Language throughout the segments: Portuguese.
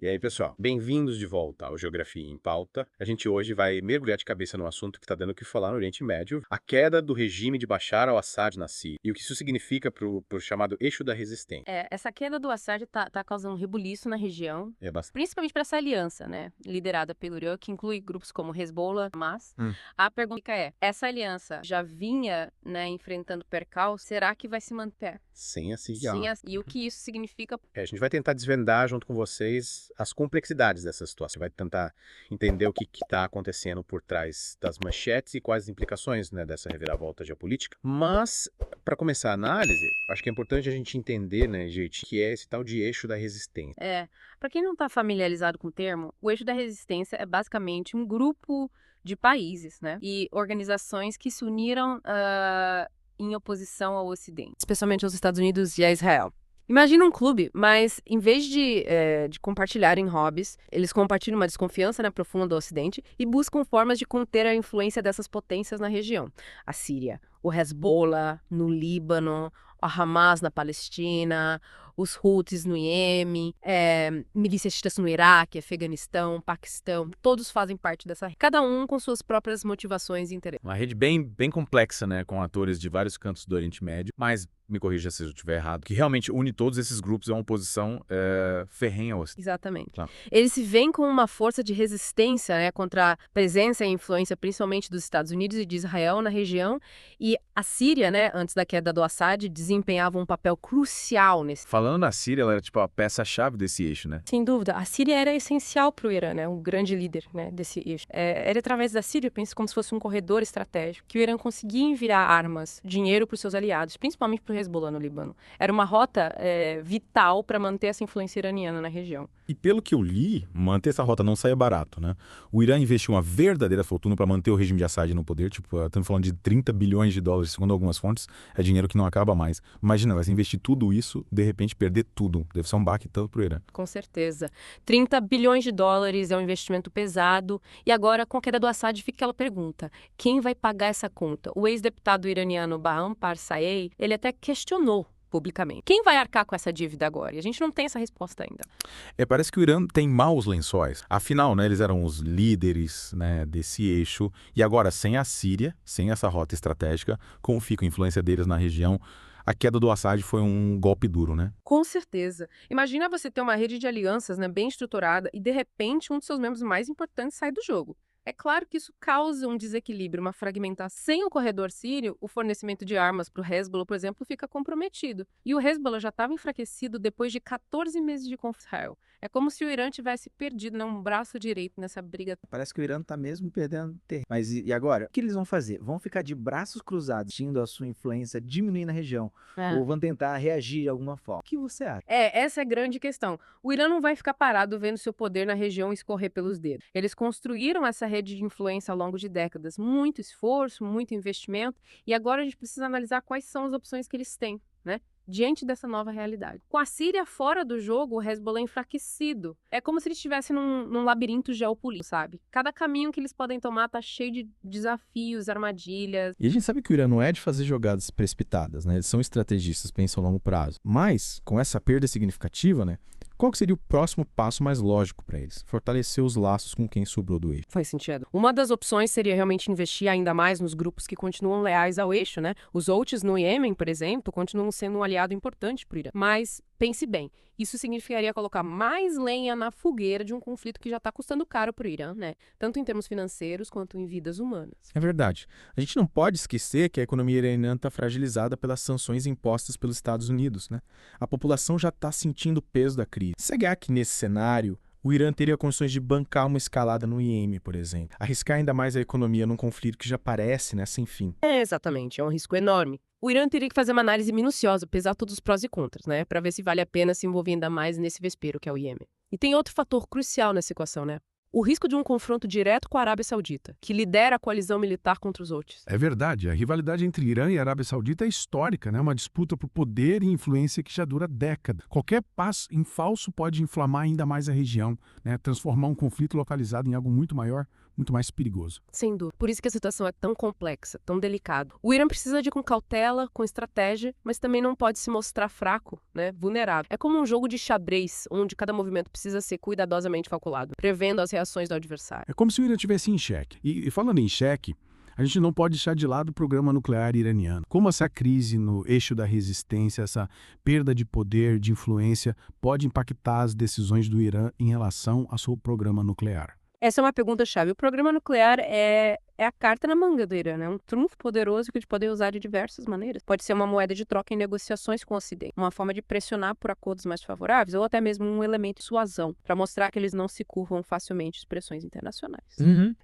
E aí, pessoal, bem-vindos de volta ao Geografia em Pauta. A gente hoje vai mergulhar de cabeça num assunto que está dando o que falar no Oriente Médio, a queda do regime de Bashar al-Assad na Síria, e o que isso significa para o chamado eixo da resistência. Essa queda do Assad tá causando um rebuliço na região, É bastante. principalmente para essa aliança, né, liderada pelo Irã, que inclui grupos como Hezbollah, Hamas. A pergunta é, essa aliança já vinha, né, enfrentando percalços, será que vai se manter? Sem a Síria. Sim, e o que isso significa? A gente vai tentar desvendar junto com vocês as complexidades dessa situação. Vai tentar entender o que está acontecendo por trás das manchetes e quais as implicações, né, dessa reviravolta geopolítica. Mas, para começar a análise, acho que é importante a gente entender, né, gente, que é esse tal de eixo da resistência. Para quem não está familiarizado com o termo, o eixo da resistência é basicamente um grupo de países, né, e organizações que se uniram em oposição ao Ocidente, especialmente aos Estados Unidos e a Israel. Imagina um clube, mas em vez de compartilharem hobbies, eles compartilham uma desconfiança, né, profunda do Ocidente e buscam formas de conter a influência dessas potências na região. A Síria, o Hezbollah no Líbano, a Hamas na Palestina, os Houthis no Iêmen, milícias xiitas no Iraque, Afeganistão, Paquistão, todos fazem parte dessa rede, cada um com suas próprias motivações e interesses. Uma rede bem complexa, né, com atores de vários cantos do Oriente Médio, mas me corrija se eu estiver errado, que realmente une todos esses grupos a uma oposição ferrenha ao Ocidente. Exatamente. Tá. Eles se veem como uma força de resistência, né, contra a presença e influência principalmente dos Estados Unidos e de Israel na região, e a Síria, né, antes da queda do Assad, desempenhava um papel crucial nesse. Falando na Síria, ela era tipo a peça-chave desse eixo, né? Sem dúvida, a Síria era essencial para o Irã, né, um grande líder, né, desse eixo. Era através da Síria, penso como se fosse um corredor estratégico, que o Irã conseguia enviar armas, dinheiro para os seus aliados, principalmente para o Hezbollah no Líbano. Era uma rota vital para manter essa influência iraniana na região. E pelo que eu li, manter essa rota não saia barato, né? O Irã investiu uma verdadeira fortuna para manter o regime de Assad no poder, tipo, estamos falando de 30 bilhões de dólares, segundo algumas fontes, é dinheiro que não acaba mais. Imagina, vai se investir tudo isso, de repente perder tudo. Deve ser um baque tanto pro Irã. Com certeza. 30 bilhões de dólares é um investimento pesado. E agora, com a queda do Assad, fica aquela pergunta: quem vai pagar essa conta? O ex-deputado iraniano Bahram Parsaei, ele até questionou publicamente. Quem vai arcar com essa dívida agora? E a gente não tem essa resposta ainda. Parece que o Irã tem maus lençóis. Afinal, né, eles eram os líderes, né, desse eixo. E agora, sem a Síria, sem essa rota estratégica, como fica a influência deles na região? A queda do Assad foi um golpe duro, né? Com certeza. Imagina você ter uma rede de alianças, né, bem estruturada e, de repente, um dos seus membros mais importantes sai do jogo. É claro que isso causa um desequilíbrio, uma fragmentação. Sem o corredor sírio, o fornecimento de armas para o Hezbollah, por exemplo, fica comprometido. E o Hezbollah já estava enfraquecido depois de 14 meses de conflito. É como se o Irã tivesse perdido, né, um braço direito nessa briga. Parece que o Irã tá mesmo perdendo terreno. Mas e agora? O que eles vão fazer? Vão ficar de braços cruzados, sentindo a sua influência diminuir na região? Ou vão tentar reagir de alguma forma? O que você acha? Essa é a grande questão. O Irã não vai ficar parado vendo seu poder na região escorrer pelos dedos. Eles construíram essa rede de influência ao longo de décadas. Muito esforço, muito investimento. E agora a gente precisa analisar quais são as opções que eles têm, né, diante dessa nova realidade. Com a Síria fora do jogo, o Hezbollah é enfraquecido. É como se eles estivessem num labirinto geopolítico, sabe? Cada caminho que eles podem tomar tá cheio de desafios, armadilhas. E a gente sabe que o Irã não é de fazer jogadas precipitadas, né? Eles são estrategistas, pensam a longo prazo. Mas, com essa perda significativa, né? Qual que seria o próximo passo mais lógico para eles? Fortalecer os laços com quem sobrou do eixo. Faz sentido. Uma das opções seria realmente investir ainda mais nos grupos que continuam leais ao eixo, né? Os Houthis no Iêmen, por exemplo, continuam sendo um aliado importante para o Irã. Mas pense bem, isso significaria colocar mais lenha na fogueira de um conflito que já está custando caro para o Irã, né? Tanto em termos financeiros quanto em vidas humanas. É verdade. A gente não pode esquecer que a economia iraniana está fragilizada pelas sanções impostas pelos Estados Unidos, né? A população já está sentindo o peso da crise. Será que nesse cenário o Irã teria condições de bancar uma escalada no Iêmen, por exemplo? Arriscar ainda mais a economia num conflito que já parece, né, sem fim. Exatamente, é um risco enorme. O Irã teria que fazer uma análise minuciosa, pesar todos os prós e contras, né, para ver se vale a pena se envolver ainda mais nesse vespeiro que é o Iêmen. E tem outro fator crucial nessa equação, né? O risco de um confronto direto com a Arábia Saudita, que lidera a coalizão militar contra os Houthis. É verdade, a rivalidade entre Irã e Arábia Saudita é histórica, né? Uma disputa por poder e influência que já dura décadas. Qualquer passo em falso pode inflamar ainda mais a região, né? Transformar um conflito localizado em algo muito maior, muito mais perigoso. Sem dúvida. Por isso que a situação é tão complexa, tão delicada. O Irã precisa de com cautela, com estratégia, mas também não pode se mostrar fraco, né, vulnerável. É como um jogo de xadrez, onde cada movimento precisa ser cuidadosamente calculado, prevendo as reações do adversário. É como se o Irã estivesse em xeque. E falando em xeque, a gente não pode deixar de lado o programa nuclear iraniano. Como essa crise no eixo da resistência, essa perda de poder, de influência, pode impactar as decisões do Irã em relação ao seu programa nuclear? Essa é uma pergunta-chave. O programa nuclear é a carta na manga do Irã, né? Um trunfo poderoso que eles podem usar de diversas maneiras. Pode ser uma moeda de troca em negociações com o Ocidente, uma forma de pressionar por acordos mais favoráveis, ou até mesmo um elemento de suasão, para mostrar que eles não se curvam facilmente às pressões internacionais.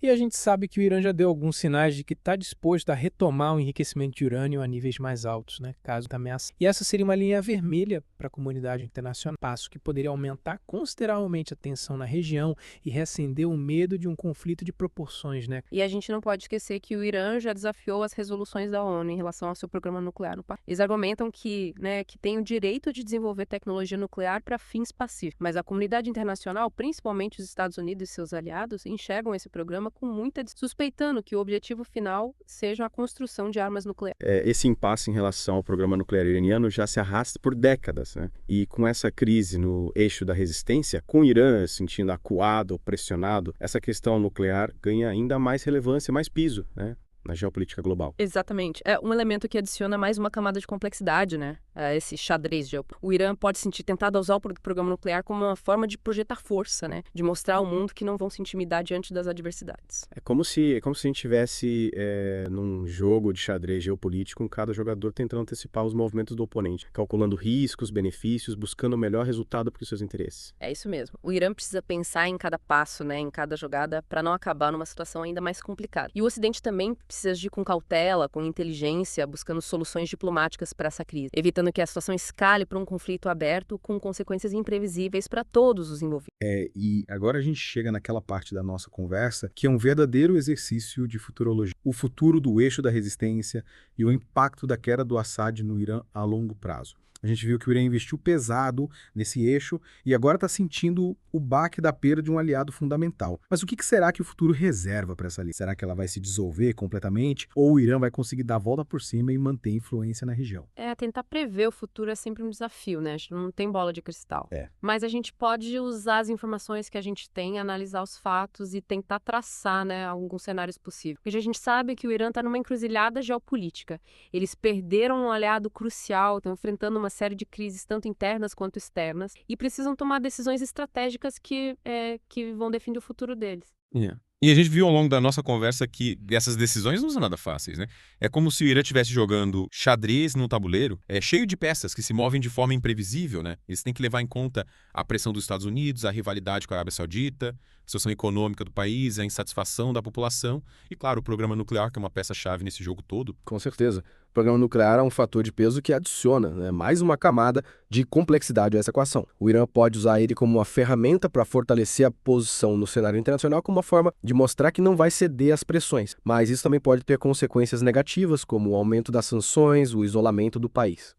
E a gente sabe que o Irã já deu alguns sinais de que está disposto a retomar o enriquecimento de urânio a níveis mais altos, né? Caso da ameaça. E essa seria uma linha vermelha para a comunidade internacional, passo que poderia aumentar consideravelmente a tensão na região e reacender o medo de um conflito de proporções, né? E a gente não pode esquecer que o Irã já desafiou as resoluções da ONU em relação ao seu programa nuclear no país. Eles argumentam que tem o direito de desenvolver tecnologia nuclear para fins pacíficos, mas a comunidade internacional, principalmente os Estados Unidos e seus aliados, enxergam esse programa com muita suspeitando que o objetivo final seja a construção de armas nucleares. Esse impasse em relação ao programa nuclear iraniano já se arrasta por décadas, né? E com essa crise no eixo da resistência, com o Irã se sentindo acuado ou pressionado, essa questão nuclear ganha ainda mais relevância, mais piso, né, na geopolítica global. Exatamente. É um elemento que adiciona mais uma camada de complexidade, né? Esse xadrez geopolítico. O Irã pode se sentir tentado a usar o programa nuclear como uma forma de projetar força, né? De mostrar ao mundo que não vão se intimidar diante das adversidades. É como se a gente estivesse num jogo de xadrez geopolítico, com cada jogador tentando antecipar os movimentos do oponente, calculando riscos, benefícios, buscando o melhor resultado para os seus interesses. É isso mesmo. O Irã precisa pensar em cada passo, né? Em cada jogada, para não acabar numa situação ainda mais complicada. E o Ocidente também precisa agir com cautela, com inteligência, buscando soluções diplomáticas para essa crise, evitando que a situação escale para um conflito aberto com consequências imprevisíveis para todos os envolvidos. E agora a gente chega naquela parte da nossa conversa que é um verdadeiro exercício de futurologia. O futuro do eixo da resistência e o impacto da queda do Assad no Irã a longo prazo. A gente viu que o Irã investiu pesado nesse eixo e agora está sentindo o baque da perda de um aliado fundamental. Mas o que será que o futuro reserva para essa aliança? Será que ela vai se dissolver completamente ou o Irã vai conseguir dar a volta por cima e manter influência na região? Tentar prever o futuro é sempre um desafio, né? A gente não tem bola de cristal. Mas a gente pode usar as informações que a gente tem, analisar os fatos e tentar traçar, né, alguns cenários possíveis. Porque a gente sabe que o Irã está numa encruzilhada geopolítica. Eles perderam um aliado crucial, estão enfrentando uma série de crises, tanto internas quanto externas, e precisam tomar decisões estratégicas que vão definir o futuro deles. E a gente viu ao longo da nossa conversa que essas decisões não são nada fáceis, né? É como se o Irã estivesse jogando xadrez num tabuleiro, cheio de peças que se movem de forma imprevisível, né? Eles têm que levar em conta a pressão dos Estados Unidos, a rivalidade com a Arábia Saudita, a situação econômica do país, a insatisfação da população e, claro, o programa nuclear, que é uma peça-chave nesse jogo todo. Com certeza. O programa nuclear é um fator de peso que adiciona, né, mais uma camada de complexidade a essa equação. O Irã pode usar ele como uma ferramenta para fortalecer a posição no cenário internacional como uma forma de mostrar que não vai ceder às pressões. Mas isso também pode ter consequências negativas, como o aumento das sanções, o isolamento do país.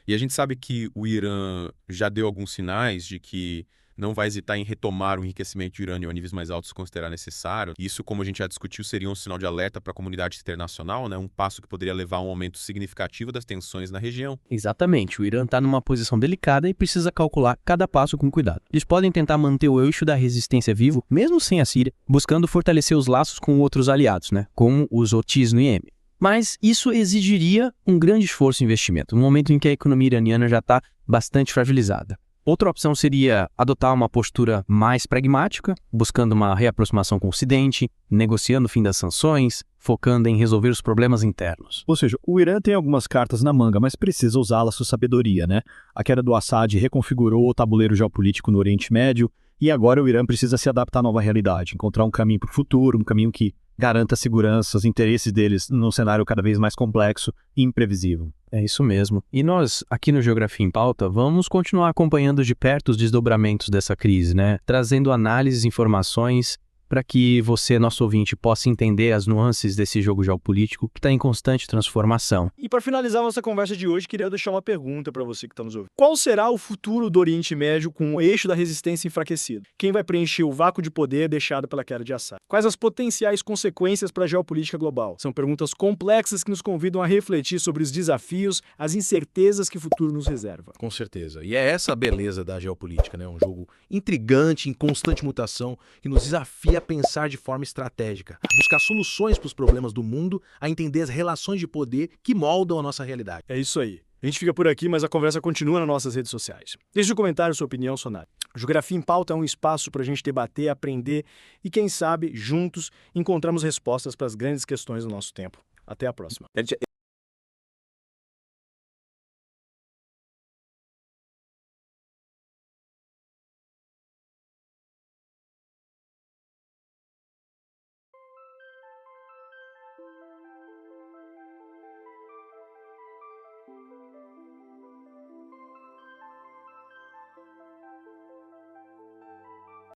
E a gente sabe que o Irã já deu alguns sinais de que não vai hesitar em retomar o enriquecimento de urânio a níveis mais altos se considerar necessário. Isso, como a gente já discutiu, seria um sinal de alerta para a comunidade internacional, né? Um passo que poderia levar a um aumento significativo das tensões na região. Exatamente. O Irã está numa posição delicada e precisa calcular cada passo com cuidado. Eles podem tentar manter o eixo da resistência vivo, mesmo sem a Síria, buscando fortalecer os laços com outros aliados, né? Como os Houthis no Iêmen. Mas isso exigiria um grande esforço e investimento, no momento em que a economia iraniana já está bastante fragilizada. Outra opção seria adotar uma postura mais pragmática, buscando uma reaproximação com o Ocidente, negociando o fim das sanções, focando em resolver os problemas internos. Ou seja, o Irã tem algumas cartas na manga, mas precisa usá-las com sabedoria, né? A queda do Assad reconfigurou o tabuleiro geopolítico no Oriente Médio e agora o Irã precisa se adaptar à nova realidade, encontrar um caminho para o futuro, um caminho que garanta a segurança, os interesses deles num cenário cada vez mais complexo e imprevisível. É isso mesmo. E nós, aqui no Geografia em Pauta, vamos continuar acompanhando de perto os desdobramentos dessa crise, né? Trazendo análises e informações para que você, nosso ouvinte, possa entender as nuances desse jogo geopolítico que está em constante transformação. E para finalizar nossa conversa de hoje, queria deixar uma pergunta para você que está nos ouvindo. Qual será o futuro do Oriente Médio com o eixo da resistência enfraquecido? Quem vai preencher o vácuo de poder deixado pela queda de Assad? Quais as potenciais consequências para a geopolítica global? São perguntas complexas que nos convidam a refletir sobre os desafios, as incertezas que o futuro nos reserva. Com certeza. E é essa a beleza da geopolítica, né? Um jogo intrigante, em constante mutação, que nos desafia a pensar de forma estratégica, a buscar soluções para os problemas do mundo, a entender as relações de poder que moldam a nossa realidade. É isso aí. A gente fica por aqui, mas a conversa continua nas nossas redes sociais. Deixe um comentário sua opinião, Sonário. Geografia em Pauta é um espaço para a gente debater, aprender e, quem sabe, juntos, encontramos respostas para as grandes questões do nosso tempo. Até a próxima.